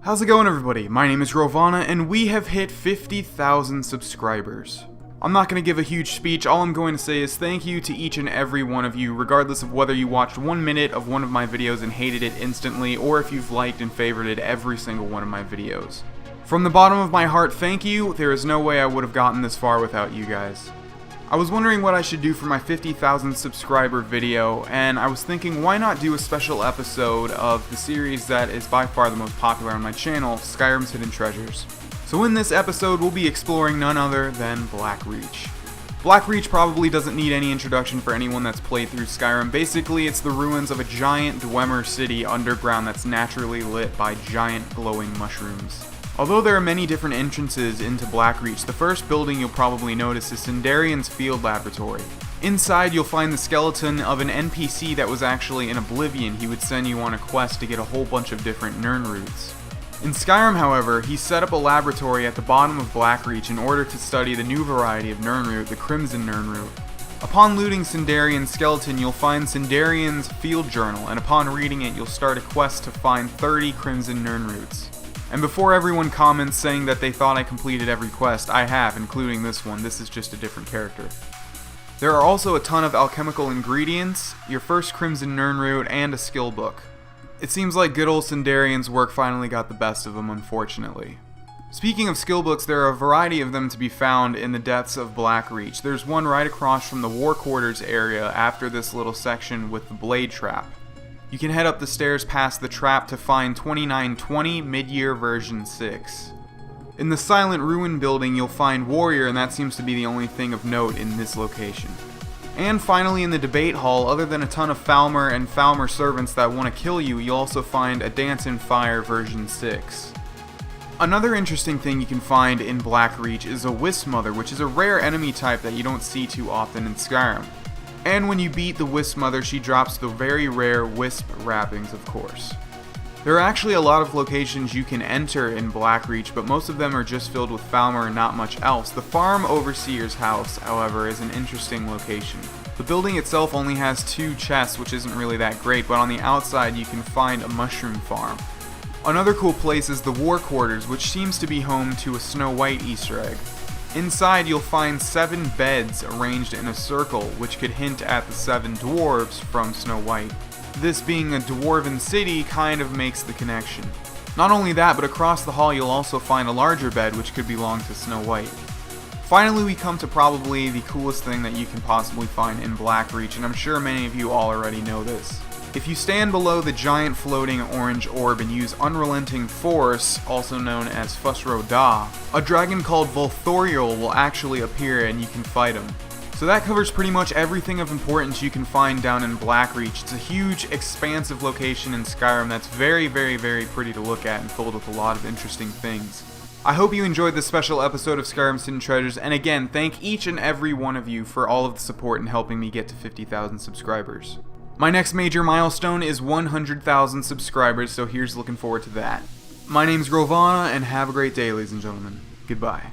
How's it going, everybody? My name is Grohlvana, and we have hit 50,000 subscribers. I'm not going to give a huge speech. All I'm going to say is thank you to each and every one of you, regardless of whether you watched 1 minute of one of my videos and hated it instantly, or if you've liked and favorited every single one of my videos. From the bottom of my heart, thank you. There is no way I would have gotten this far without you guys. I was wondering what I should do for my 50,000 subscriber video, and I was thinking why not do a special episode of the series that is by far the most popular on my channel, Skyrim's Hidden Treasures. So in this episode, we'll be exploring none other than Blackreach. Blackreach probably doesn't need any introduction for anyone that's played through Skyrim. Basically, it's the ruins of a giant Dwemer city underground that's naturally lit by giant glowing mushrooms. Although there are many different entrances into Blackreach, the first building you'll probably notice is Sindarian's Field Laboratory. Inside, you'll find the skeleton of an NPC that was actually in Oblivion. He would send you on a quest to get a whole bunch of different Nirn roots. In Skyrim, however, he set up a laboratory at the bottom of Blackreach in order to study the new variety of Nirn root, the Crimson Nirn root. Upon looting Sindarian's skeleton, you'll find Sindarian's field journal, and upon reading it, you'll start a quest to find 30 Crimson Nirn roots. And before everyone comments saying that they thought I completed every quest, I have, including this one. This is just a different character. There are also a ton of alchemical ingredients, your first Crimson Nirn root, and a skill book. It seems like good old Sindarian's work finally got the best of him, unfortunately. Speaking of skill books, there are a variety of them to be found in the depths of Blackreach. There's one right across from the War Quarters area after this little section with the Blade Trap. You can head up the stairs past the trap to find 2920 Mid-Year version 6. In the Silent Ruin building, you'll find Warrior, and that seems to be the only thing of note in this location. And finally, in the Debate Hall, other than a ton of Falmer and Falmer servants that want to kill you, you'll also find a Dance in Fire version 6. Another interesting thing you can find in Blackreach is a Wisp Mother, which is a rare enemy type that you don't see too often in Skyrim. And when you beat the Wisp Mother, she drops the very rare Wisp wrappings, of course. There are actually a lot of locations you can enter in Blackreach, but most of them are just filled with Falmer and not much else. The Farm Overseer's house, however, is an interesting location. The building itself only has 2 chests, which isn't really that great, but on the outside you can find a mushroom farm. Another cool place is the War Quarters, which seems to be home to a Snow White Easter egg. Inside, you'll find 7 beds arranged in a circle, which could hint at the 7 dwarves from Snow White. This being a dwarven city kind of makes the connection. Not only that, but across the hall you'll also find a larger bed which could belong to Snow White. Finally, we come to probably the coolest thing that you can possibly find in Blackreach, and I'm sure many of you all already know this. If you stand below the giant floating orange orb and use Unrelenting Force, also known as Fusro Da, a dragon called Volthorial will actually appear and you can fight him. So that covers pretty much everything of importance you can find down in Blackreach. It's a huge, expansive location in Skyrim that's very, very, very pretty to look at and filled with a lot of interesting things. I hope you enjoyed this special episode of Skyrim's Hidden Treasures, and again, thank each and every one of you for all of the support in helping me get to 50,000 subscribers. My next major milestone is 100,000 subscribers, so here's looking forward to that. My name's Grohlvana, and have a great day, ladies and gentlemen. Goodbye.